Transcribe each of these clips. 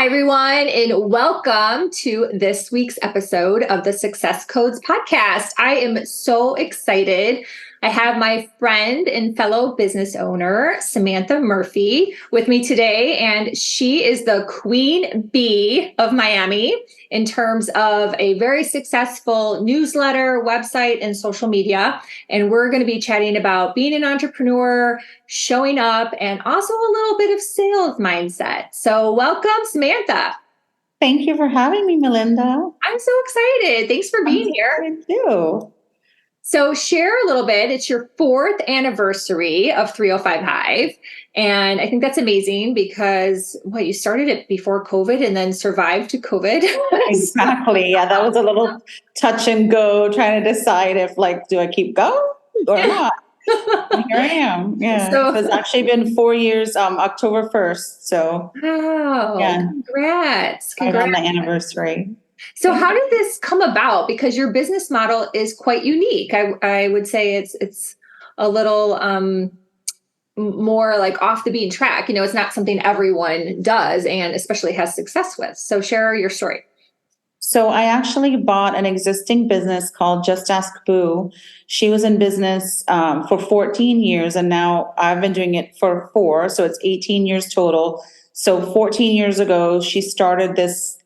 Hi, everyone, and welcome to this week's episode of the Success Codes podcast. I am so excited. I have my friend and fellow business owner, Samantha Murphy, with me today, and she is the queen bee of Miami in terms of a very successful newsletter, website, and social media. And we're going to be chatting about being an entrepreneur, showing up, and also a little bit of sales mindset. So welcome, Samantha. Thank you for having me, Melinda. I'm so excited. Thanks for being here. Thank you. So share a little bit. It's your fourth anniversary of 305 Hive. And I think that's amazing because you started it before COVID and then survived to COVID. Exactly. Yeah, that was a little touch and go trying to decide if do I keep going or not? And here I am. Yeah. So it's actually been 4 years, October 1st. So wow. Yeah. Congrats. Right on the anniversary. So how did this come about? Because your business model is quite unique. I would say it's a little more like off the beaten track. It's not something everyone does and especially has success with. So share your story. So I actually bought an existing business called Just Ask Boo. She was in business for 14 years, and now I've been doing it for 4, so it's 18 years total. So 14 years ago, she started this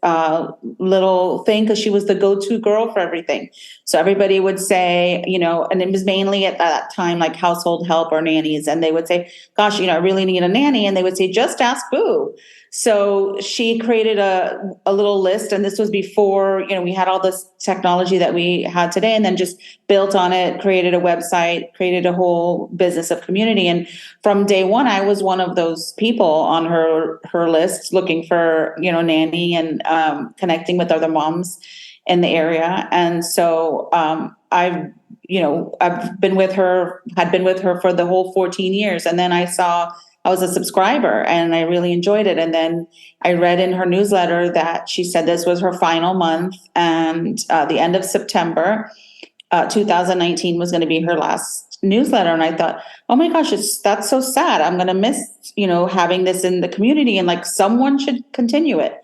little thing because she was the go-to girl for everything. So everybody would say, and it was mainly at that time like household help or nannies. And they would say, gosh, I really need a nanny. And they would say, just ask Boo. So she created a little list, and this was before, we had all this technology that we had today, and then just built on it, created a website, created a whole business of community. And from day one, I was one of those people on her list looking for, nanny and connecting with other moms in the area. And so I've been with her, had been with her for the whole 14 years. And then I was a subscriber and I really enjoyed it. And then I read in her newsletter that she said this was her final month, and the end of September 2019 was going to be her last newsletter. And I thought, oh my gosh, that's so sad. I'm going to miss, having this in the community, and someone should continue it.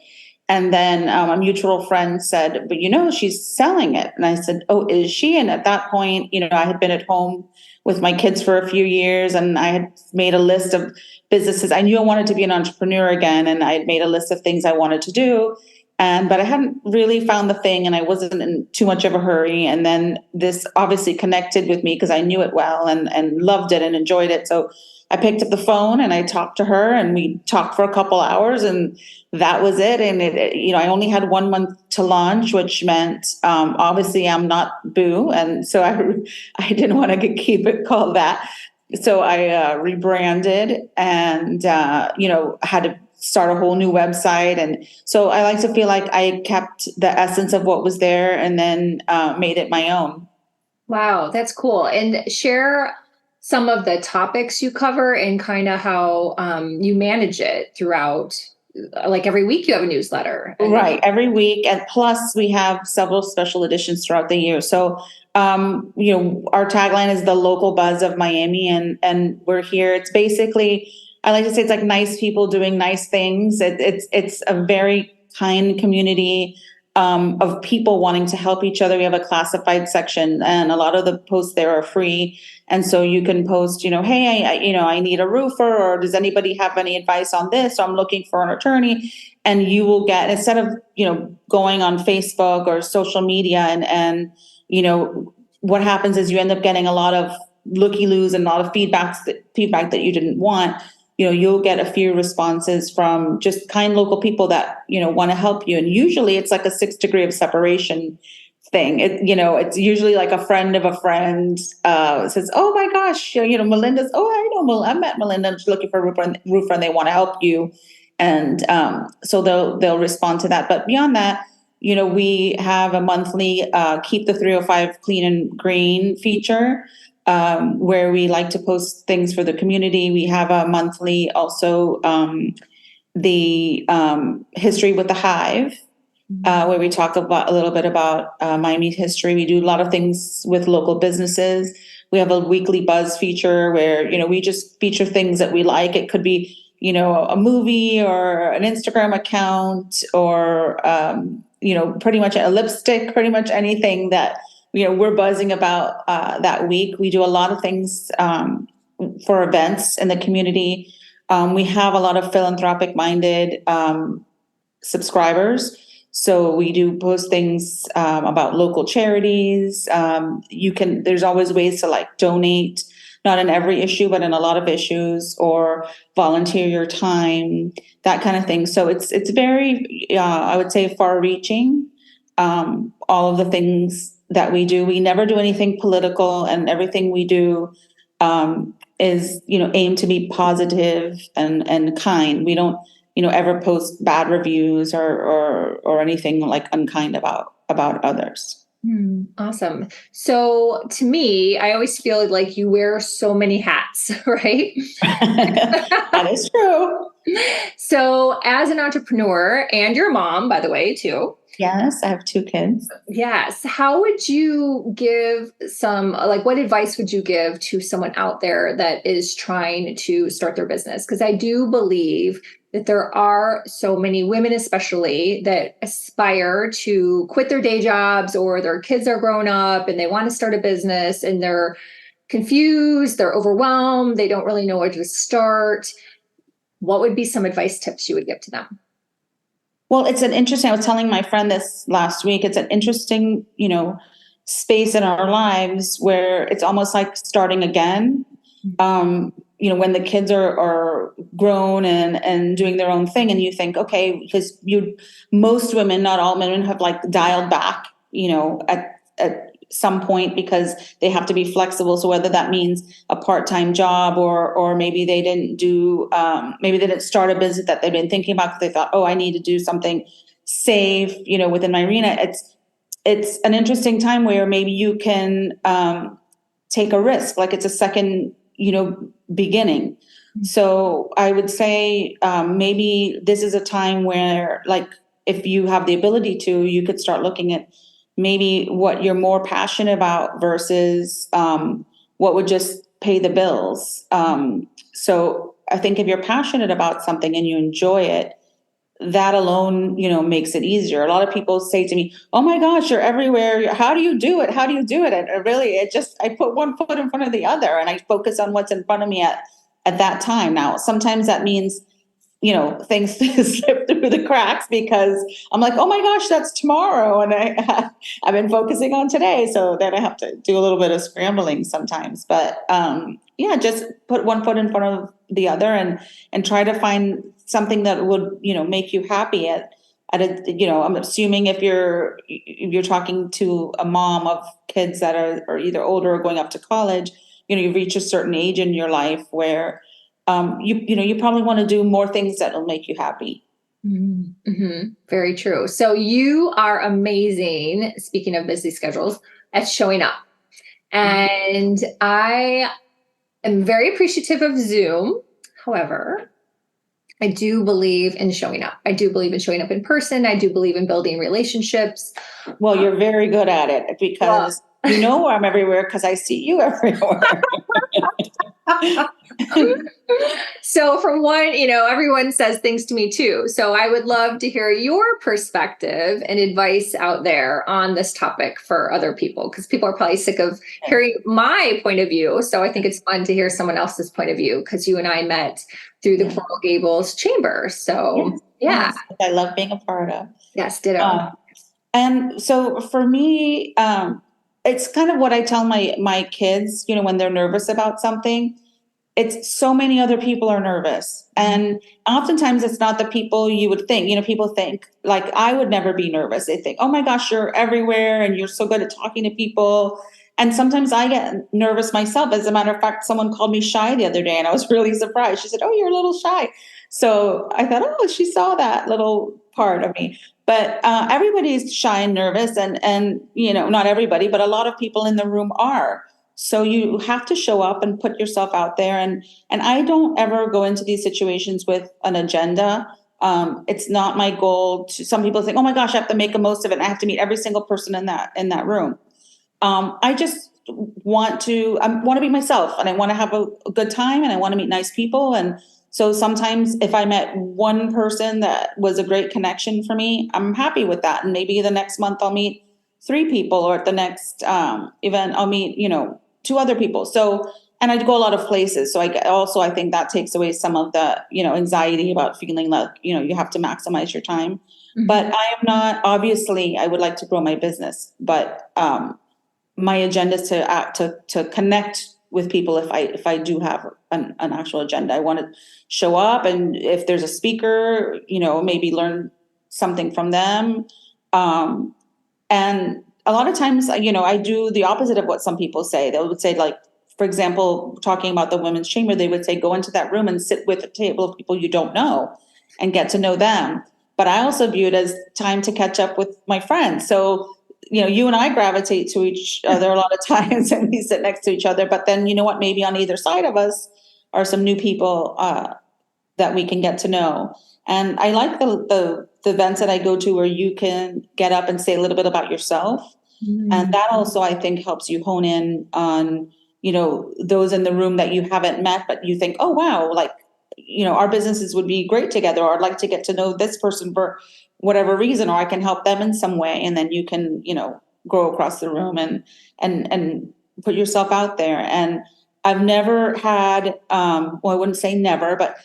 And then a mutual friend said, but she's selling it. And I said, oh, is she? And at that point, I had been at home with my kids for a few years, and I had made a list of businesses. I knew I wanted to be an entrepreneur again, and I had made a list of things I wanted to do. But I hadn't really found the thing, and I wasn't in too much of a hurry. And then this obviously connected with me because I knew it well and loved it and enjoyed it. So I picked up the phone and I talked to her, and we talked for a couple hours, and that was it. And I only had 1 month to launch, which meant obviously I'm not Boo, and so I didn't want to keep it called that. So I rebranded and had to start a whole new website. And so I like to feel like I kept the essence of what was there and then made it my own. Wow, that's cool. And share some of the topics you cover and kind of how you manage it throughout. Like every week you have a newsletter. Right, every week. And plus we have several special editions throughout the year. So, our tagline is the local buzz of Miami, and we're here. It's basically, I like to say it's like nice people doing nice things. It's a very kind community of people wanting to help each other. We have a classified section, and a lot of the posts there are free. And so you can post, hey, I need a roofer, or does anybody have any advice on this? Or I'm looking for an attorney. And you will get, instead of, going on Facebook or social media and what happens is you end up getting a lot of looky-loos and a lot of feedback that you didn't want. You'll get a few responses from just kind local people that, want to help you. And usually it's like a 6 degree of separation thing. It's usually like a friend of a friend says, oh my gosh, Melinda's, I met Melinda, she's looking for a roofer and they want to help you. And so they'll respond to that. But beyond that, we have a monthly Keep the 305 Clean and Green feature, where we like to post things for the community. We have a monthly also the History with the Hive, where we talk about a little bit about Miami history. We do a lot of things with local businesses. We have a weekly buzz feature where, we just feature things that we like. It could be, a movie or an Instagram account or, pretty much a lipstick, pretty much anything that, we're buzzing about that week. We do a lot of things for events in the community. We have a lot of philanthropic minded subscribers. So we do post things about local charities. There's always ways to like donate, not in every issue, but in a lot of issues, or volunteer your time, that kind of thing. So it's very, I would say, far reaching. All of the things that we do, we never do anything political, and everything we do is, aimed to be positive and kind. We don't, ever post bad reviews or anything like unkind about others. Awesome. So to me, I always feel like you wear so many hats, right? That is true. So as an entrepreneur, and your mom, by the way, too. Yes, I have 2 kids. Yes. How would you give what advice would you give to someone out there that is trying to start their business? Because I do believe that there are so many women, especially, that aspire to quit their day jobs, or their kids are grown up and they want to start a business, and they're confused, they're overwhelmed, they don't really know where to start. What would be some advice tips you would give to them? Well, I was telling my friend this last week, it's an interesting, space in our lives where it's almost like starting again. When the kids are grown and doing their own thing, and you think, okay, because most women, not all women, have like dialed back, at some point, because they have to be flexible. So whether that means a part-time job, or maybe they didn't start a business that they've been thinking about because they thought, oh, I need to do something safe, within my arena. It's an interesting time where maybe you can take a risk, like it's a second, beginning. So I would say maybe this is a time where, like, if you have the ability to, you could start looking at maybe what you're more passionate about versus what would just pay the bills. So I think if you're passionate about something and you enjoy it, that alone, makes it easier. A lot of people say to me, "Oh my gosh, you're everywhere. How do you do it? How do you do it?" And I put one foot in front of the other, and I focus on what's in front of me at that time. Now, sometimes that means, things slip through the cracks because I'm like, "Oh my gosh, that's tomorrow," and I've been focusing on today, so then I have to do a little bit of scrambling sometimes. But just put one foot in front of the other, and try to find something that would, make you happy at a, I'm assuming if you're talking to a mom of kids that are either older or going up to college, you've reached a certain age in your life where you probably want to do more things that will make you happy. Mm-hmm. Very true. So you are amazing, speaking of busy schedules, at showing up. And I am very appreciative of Zoom. However, I do believe in showing up. I do believe in showing up in person. I do believe in building relationships. Well, you're very good at it because I'm everywhere because I see you everywhere. So from one, everyone says things to me too. So I would love to hear your perspective and advice out there on this topic for other people, because people are probably sick of hearing my point of view. So I think it's fun to hear someone else's point of view, because you and I met through the Coral Gables Chamber. So yes, I love being a part of. Yes, ditto. And so for me, it's kind of what I tell my kids, when they're nervous about something. It's so many other people are nervous. And oftentimes it's not the people you would think. People think, like, I would never be nervous. They think, oh my gosh, you're everywhere and you're so good at talking to people. And sometimes I get nervous myself. As a matter of fact, someone called me shy the other day and I was really surprised. She said, "Oh, you're a little shy." So I thought, oh, she saw that little part of me. But everybody's shy and nervous, and not everybody, but a lot of people in the room are. So you have to show up and put yourself out there. And I don't ever go into these situations with an agenda. It's not my goal to. Some people think, oh my gosh, I have to make the most of it. I have to meet every single person in that room. I just want to be myself, and I want to have a good time, and I want to meet nice people. And So sometimes if I met one person that was a great connection for me, I'm happy with that. And maybe the next month I'll meet 3 people, or at the next event, I'll meet, 2 other people. So, and I go a lot of places. So I think that takes away some of the, anxiety about feeling like, you have to maximize your time. Mhm. But I am not, obviously, I would like to grow my business, but my agenda is to connect with people. If I do have an actual agenda, I want to show up, and if there's a speaker, maybe learn something from them. And a lot of times, I do the opposite of what some people say. They would say, like, for example, talking about the women's chamber, they would say, go into that room and sit with a table of people you don't know and get to know them. But I also view it as time to catch up with my friends. So, you and I gravitate to each other a lot of times and we sit next to each other. But then, you know what, maybe on either side of us are some new people that we can get to know. And I like the events that I go to where you can get up and say a little bit about yourself. And that also, I think, helps you hone in on, those in the room that you haven't met, but you think, oh, wow, like, our businesses would be great together, or I'd like to get to know this person for whatever reason, or I can help them in some way. And then you can, grow across the room and put yourself out there. And I've never had, well, I wouldn't say never, but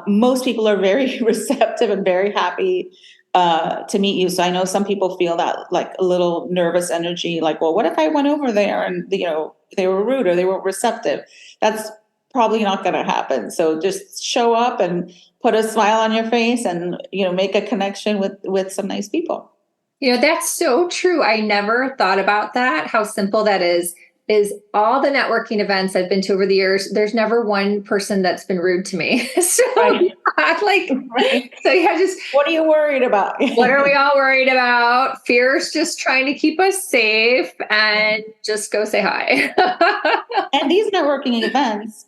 most people are very receptive and very happy to meet you. So I know some people feel that, like, a little nervous energy, like, well, what if I went over there and, they were rude or they weren't receptive? That's probably not going to happen. So just show up and put a smile on your face and, make a connection with some nice people. That's so true. I never thought about that, how simple that is all the networking events I've been to over the years, there's never one person that's been rude to me. So Right. like, Right. so yeah, just What are you worried about? what are we all worried about? Fear's just trying to keep us safe, and just go say hi. And these networking events,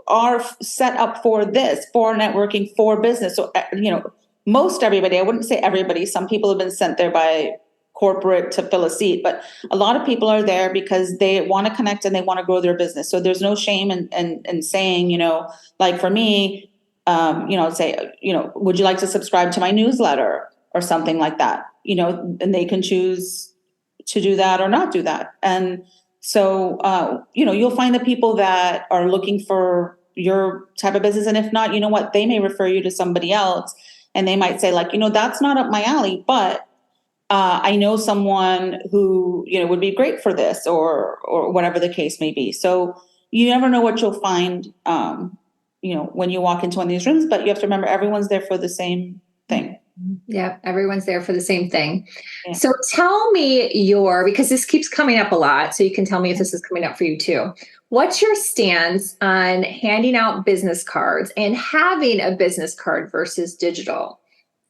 are set up for this, for networking, for business. So, most everybody, I wouldn't say everybody, some people have been sent there by corporate to fill a seat, but a lot of people are there because they want to connect and they want to grow their business. So there's no shame in saying, like for me, say, would you like to subscribe to my newsletter or something like that? And they can choose to do that or not do that. And so, you'll find the people that are looking for your type of business. And if not, you know what, they may refer you to somebody else, and they might say, like, that's not up my alley, but I know someone who, would be great for this, or whatever the case may be. So you never know what you'll find, when you walk into one of these rooms, but you have to remember everyone's there for the same thing. Yeah, everyone's there for the same thing. Yeah. So tell me because this keeps coming up a lot, so you can tell me if this is coming up for you too. What's your stance on handing out business cards and having a business card versus digital?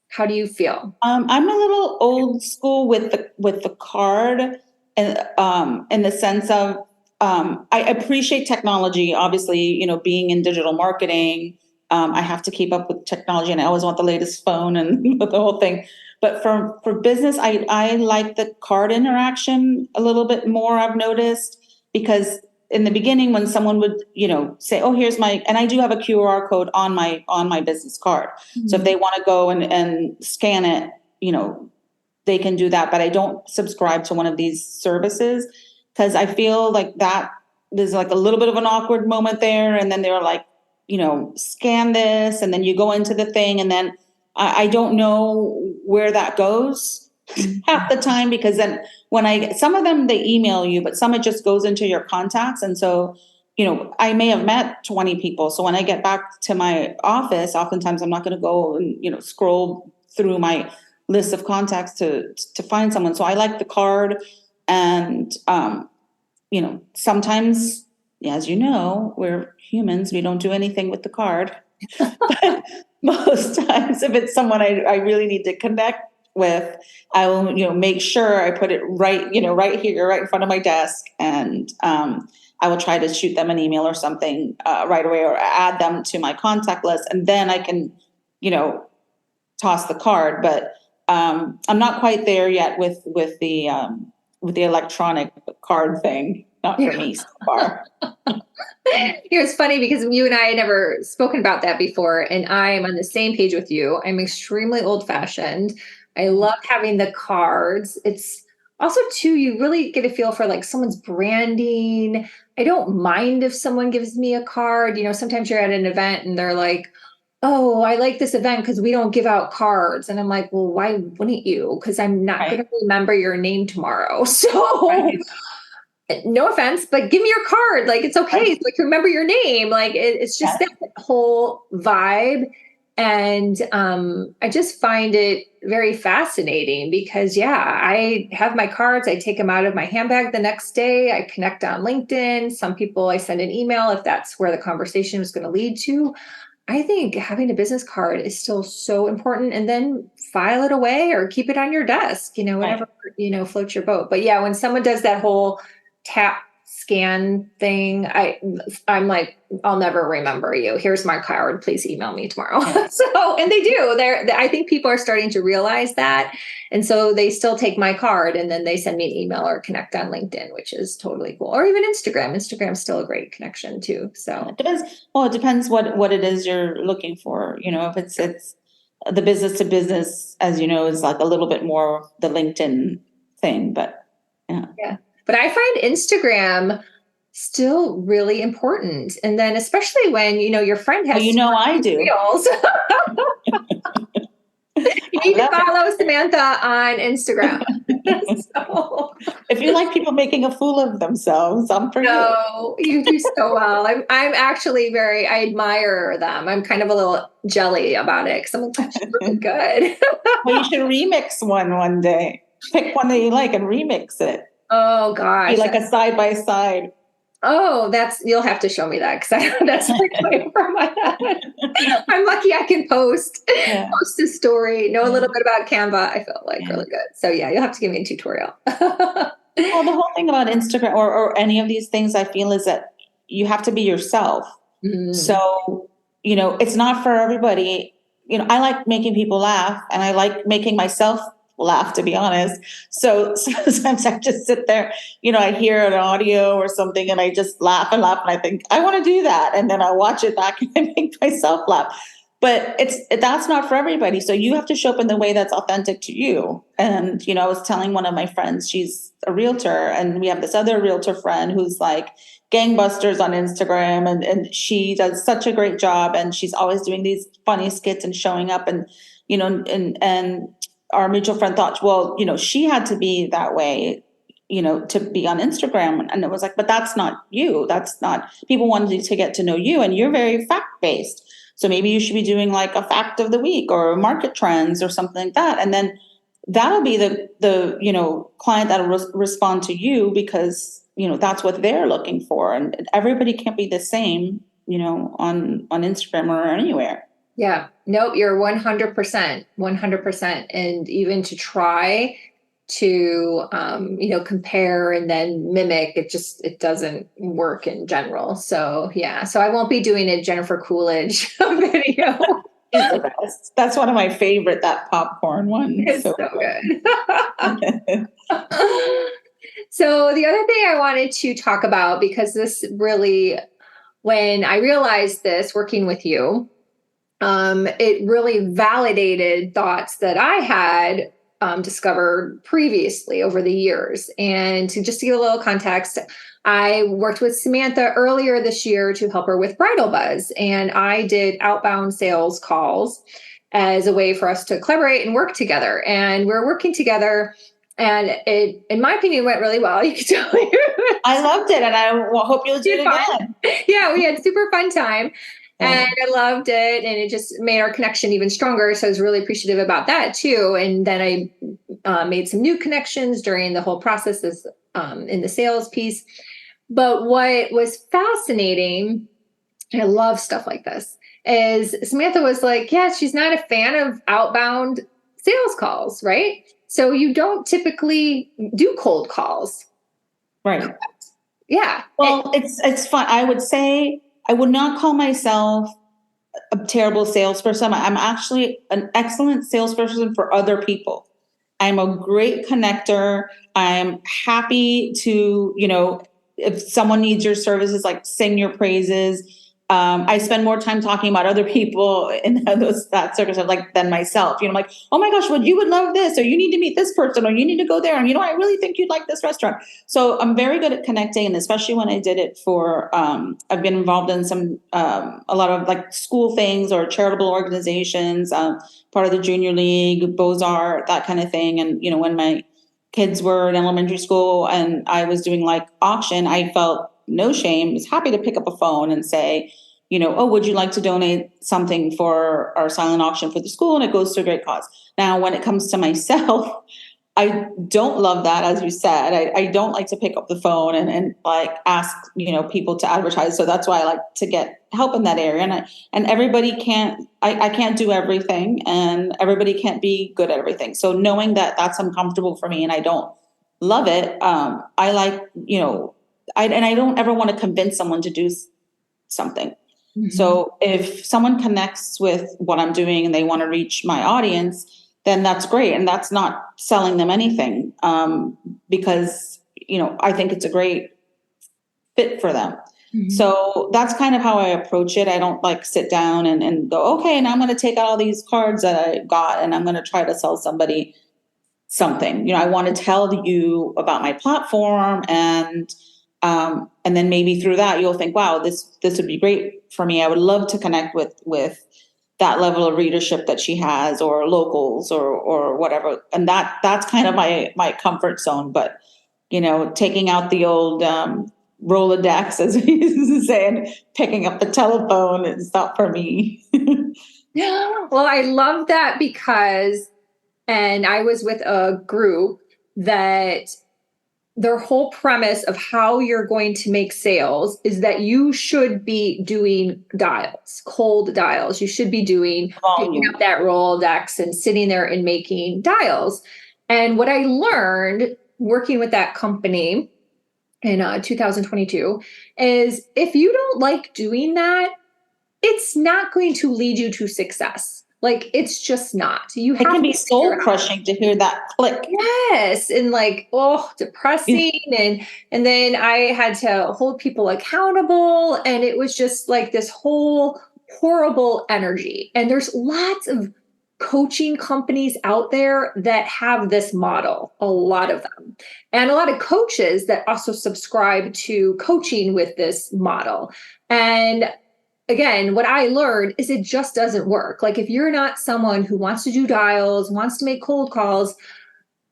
How do you feel? I'm a little old school with the card, and in the sense of, I appreciate technology. Obviously, being in digital marketing, I have to keep up with technology, and I always want the latest phone and the whole thing. But for business, I like the card interaction a little bit more, I've noticed, because in the beginning, when someone would, say, oh, here's and I do have a QR code on my business card. Mm-hmm. So if they want to go and scan it, they can do that. But I don't subscribe to one of these services because I feel like that there's like a little bit of an awkward moment there. And then they're like, scan this, and then you go into the thing, and then I don't know where that goes half the time, because then when some of them, they email you, but some, it just goes into your contacts. And so, I may have met 20 people. So when I get back to my office, oftentimes I'm not going to go and, scroll through my list of contacts to find someone. So I like the card. And, sometimes, as you know, we're humans, we don't do anything with the card. But most times, if it's someone I really need to connect with, I will, make sure I put it right, right here, right in front of my desk. And I will try to shoot them an email or something right away, or add them to my contact list. And then I can, toss the card. But I'm not quite there yet with the electronic card thing. not for me so far. It's funny because you and I had never spoken about that before, and I am on the same page with you. I'm extremely old fashioned. I love having the cards. It's also too, you really get a feel for like someone's branding. I don't mind if someone gives me a card. Sometimes you're at an event and they're like, oh, I like this event because we don't give out cards. And I'm like, well, why wouldn't you? Because I'm not going Right. to remember your name tomorrow. So Right. no offense, but give me your card. Like, it's okay. Right. It's like, remember your name. Like, it's just Yes. that whole vibe. And I just find it very fascinating because, yeah, I have my cards. I take them out of my handbag the next day. I connect on LinkedIn. Some people I send an email if that's where the conversation is going to lead to. I think having a business card is still so important, and then file it away or keep it on your desk, Right. whatever, floats your boat. But yeah, when someone does that whole tap scan thing, I'm like, I'll never remember you. Here's my card. Please email me tomorrow. Yeah. So, and they do. I think people are starting to realize that. And so they still take my card and then they send me an email or connect on LinkedIn, which is totally cool. Or even Instagram. Instagram's still a great connection too. So It depends. Well, it depends what it is you're looking for. If it's the business to business, as you know, is like a little bit more the LinkedIn thing, but yeah. yeah. But I find Instagram still really important. And then especially when, your friend Well, has I do. reels. You I need to love it. follow Samantha on Instagram. So, If you like people making a fool of themselves, I'm for you. no, you do so well. I'm actually I admire them. I'm kind of a little jelly about it because I'm like, that's really good. Well, you should remix one day. Pick one that you like and remix it. Oh Be gosh. like a side by side. Oh, you'll have to show me that because that's like way over my head. I'm lucky I can post Yeah. a story, know a Yeah. little bit about Canva. I felt like Yeah. really good. So yeah, you'll have to give me a tutorial. Well, the whole thing about Instagram or any of these things, I feel, is that you have to be yourself. Mm, So, it's not for everybody. I like making people laugh and I like making myself laugh, to be honest. So sometimes I just sit there, I hear an audio or something and I just laugh and laugh and I think, I want to do that. And then I watch it back and I make myself laugh. But that's not for everybody. So you have to show up in the way that's authentic to you. And, I was telling one of my friends, she's a realtor, and we have this other realtor friend who's like gangbusters on Instagram, and she does such a great job, and she's always doing these funny skits and showing up, and, and our mutual friend thought, well, she had to be that way, to be on Instagram. And it was like, but that's not you. That's not, people wanted to get to know you, and you're very fact-based. So maybe you should be doing like a fact of the week or market trends or something like that. And then that'll be the client that'll respond to you because, that's what they're looking for. And everybody can't be the same, on Instagram or anywhere. yeah. Nope. You're 100%, 100%. And even to try to, compare and then mimic, it doesn't work in general. So yeah. So I won't be doing a Jennifer Coolidge video. Is the best. That's one of my favorite, that popcorn one. It's So so good. So the other thing I wanted to talk about, because this really, when I realized this working with you, it really validated thoughts that I had discovered previously over the years. And to give a little context, I worked with Samantha earlier this year to help her with Bridal Buzz, and I did outbound sales calls as a way for us to collaborate and work together. And we're working together, and it, in my opinion, went really well. You can tell me. I loved it, and I hope you'll do it again. Yeah, we had super fun time. Yeah. And I loved it. And it just made our connection even stronger. So I was really appreciative about that too. And then I made some new connections during the whole process in the sales piece. But what was fascinating, and I love stuff like this, is Samantha was like, yeah, she's not a fan of outbound sales calls, right? So you don't typically do cold calls. Right. Yeah. Well, it's fun. I would say I would not call myself a terrible salesperson. I'm actually an excellent salesperson for other people. I'm a great connector. I'm happy to, if someone needs your services, like sing your praises. I spend more time talking about other people in that circumstance, like than myself. I'm like, oh my gosh, you would love this, or you need to meet this person, or you need to go there, and I really think you'd like this restaurant. So I'm very good at connecting, and especially when I did it for, I've been involved in some a lot of like school things or charitable organizations, part of the junior league, Beaux-Arts, that kind of thing. And when my kids were in elementary school and I was doing like auction, I felt no shame, was happy to pick up a phone and say, oh, would you like to donate something for our silent auction for the school? And it goes to a great cause. Now, when it comes to myself, I don't love that, as you said. I don't like to pick up the phone and like ask, people to advertise. So that's why I like to get help in that area. And everybody can't, I can't do everything, and everybody can't be good at everything. So knowing that that's uncomfortable for me and I don't love it, I like, I don't ever want to convince someone to do something. Mm-hmm. So if someone connects with what I'm doing and they want to reach my audience, then that's great. And that's not selling them anything, because, I think it's a great fit for them. Mm-hmm. So that's kind of how I approach it. I don't like sit down and go, okay, and I'm going to take out all these cards that I got and I'm going to try to sell somebody something. I want to tell you about my platform, and then maybe through that you'll think, wow, this would be great for me. I would love to connect with that level of readership that she has, or locals, or whatever. And that's kind of my comfort zone. But taking out the old Rolodex, as we used to say, and picking up the telephone is not for me. Well, I love that because, and I was with a group that their whole premise of how you're going to make sales is that you should be doing dials, cold dials. You should be doing picking up that Rolodex and sitting there and making dials. And what I learned working with that company in 2022 is if you don't like doing that, it's not going to lead you to success. Like, it's just not. It can be soul crushing to hear that click. Yes. And like, depressing. And then I had to hold people accountable. And it was just like this whole horrible energy. And there's lots of coaching companies out there that have this model, a lot of them. And a lot of coaches that also subscribe to coaching with this model. And again, what I learned is it just doesn't work. Like, if you're not someone who wants to do dials, wants to make cold calls,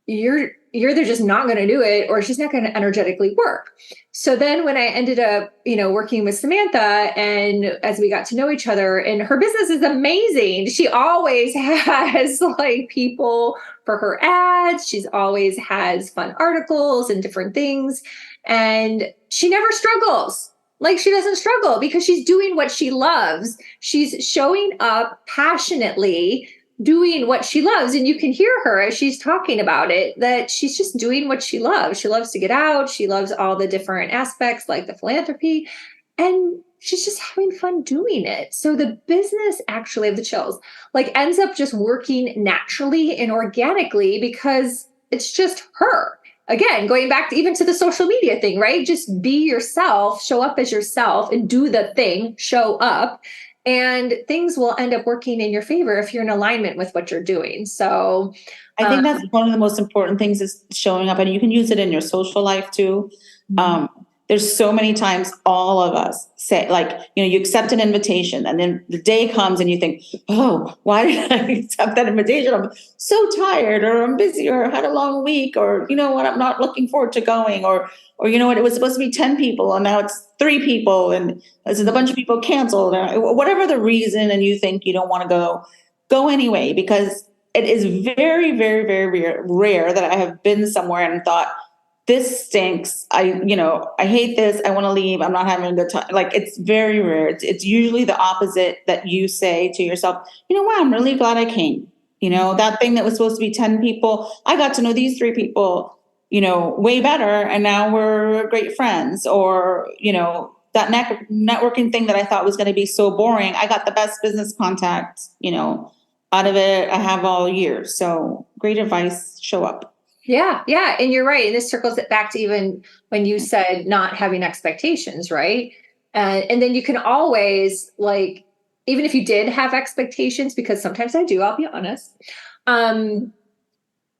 you're either just not going to do it, or it's just not going to energetically work. So then when I ended up, working with Samantha, and as we got to know each other, and her business is amazing. She always has like people for her ads. She's always has fun articles and different things. And she never struggles. Like, she doesn't struggle because she's doing what she loves. She's showing up passionately, doing what she loves. And you can hear her as she's talking about it, that she's just doing what she loves. She loves to get out. She loves all the different aspects, like the philanthropy, and she's just having fun doing it. So the business actually of the chills, like, ends up just working naturally and organically because it's just her. Again, going back to even to the social media thing, right? Just be yourself, show up as yourself, and do the thing, show up, and things will end up working in your favor if you're in alignment with what you're doing. So I think that's one of the most important things, is showing up, and you can use it in your social life too. There's so many times all of us say, like, you accept an invitation, and then the day comes and you think, oh, why did I accept that invitation? I'm so tired, or I'm busy, or had a long week, or what, I'm not looking forward to going, or what, it was supposed to be 10 people and now it's 3 people, and a bunch of people canceled, or whatever the reason, and you think you don't want to go anyway, because it is very, very, very rare that I have been somewhere and thought, this stinks. I hate this. I want to leave. I'm not having a good time. Like, it's very rare. It's usually the opposite, that you say to yourself, you know what? I'm really glad I came. That thing that was supposed to be 10 people, I got to know these 3 people, way better. And now we're great friends. Or, that networking thing that I thought was going to be so boring, I got the best business contacts, out of it I have all year. So great advice, show up. Yeah, yeah. And you're right. And this circles it back to even when you said not having expectations, right? And then you can always, like, even if you did have expectations, because sometimes I do, I'll be honest. Um,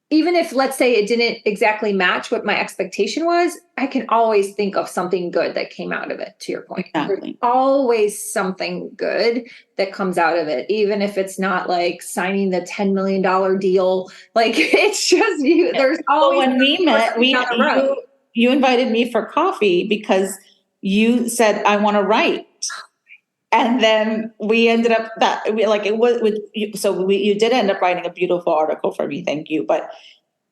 Even if, let's say, it didn't exactly match what my expectation was, I can always think of something good that came out of it, to your point. There's Exactly. always something good that comes out of it, even if it's not like signing the $10 million deal. Like, it's just you, there's Well, always when we met, down the road. you invited me for coffee because you said I want to write. And then we ended up that we like it was with you, so you did end up writing a beautiful article for me, thank you. But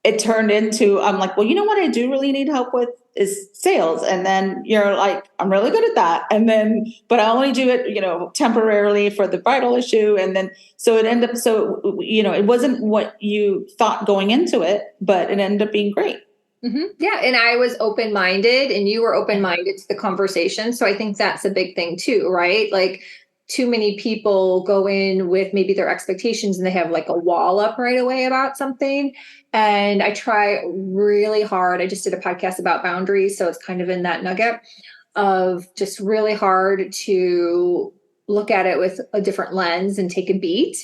it turned into, I'm like, well, you know what I do really need help with is sales. And then you're like, I'm really good at that. And then, but I only do it, temporarily for the bridal issue. And then, so it ended up, it wasn't what you thought going into it, but it ended up being great. Yeah. And I was open minded and you were open minded to the conversation. So I think that's a big thing too, right? Like, too many people go in with maybe their expectations and they have like a wall up right away about something. And I try really hard. I just did a podcast about boundaries. So it's kind of in that nugget of just really hard to look at it with a different lens and take a beat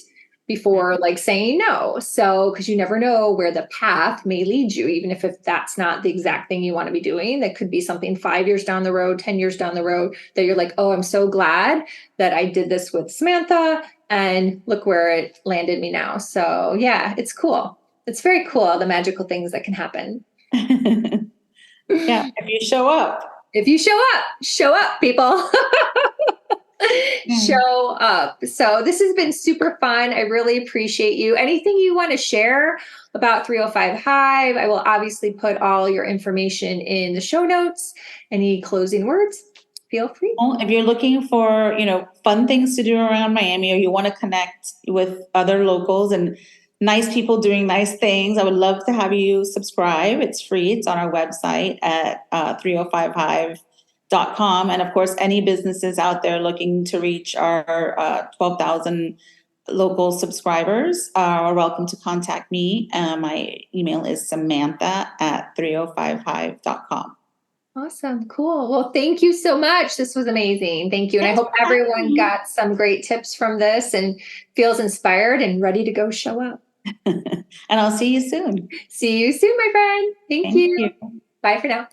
before like saying no. So, because you never know where the path may lead you, even if that's not the exact thing you want to be doing. That could be something 5 years down the road, 10 years down the road that you're like, oh, I'm so glad that I did this with Samantha and look where it landed me now. So, yeah, it's cool. It's very cool, the magical things that can happen. Yeah, if you show up. If you show up, people. Mm. Show up. So this has been super fun. I really appreciate you. Anything you want to share about 305 Hive? I will obviously put all your information in the show notes. Any closing words? Feel free. Well, if you're looking for, fun things to do around Miami, or you want to connect with other locals and nice people doing nice things, I would love to have you subscribe. It's free. It's on our website at 305hive.com. And of course, any businesses out there looking to reach our 12,000 local subscribers are welcome to contact me. My email is Samantha at 305hive.com. Awesome. Cool. Well, thank you so much. This was amazing. Thank you. And I Thanks hope for having everyone me. got some great tips from this and feels inspired and ready to go show up. And I'll see you soon. See you soon, my friend. Thank Thank you. you. Bye for now.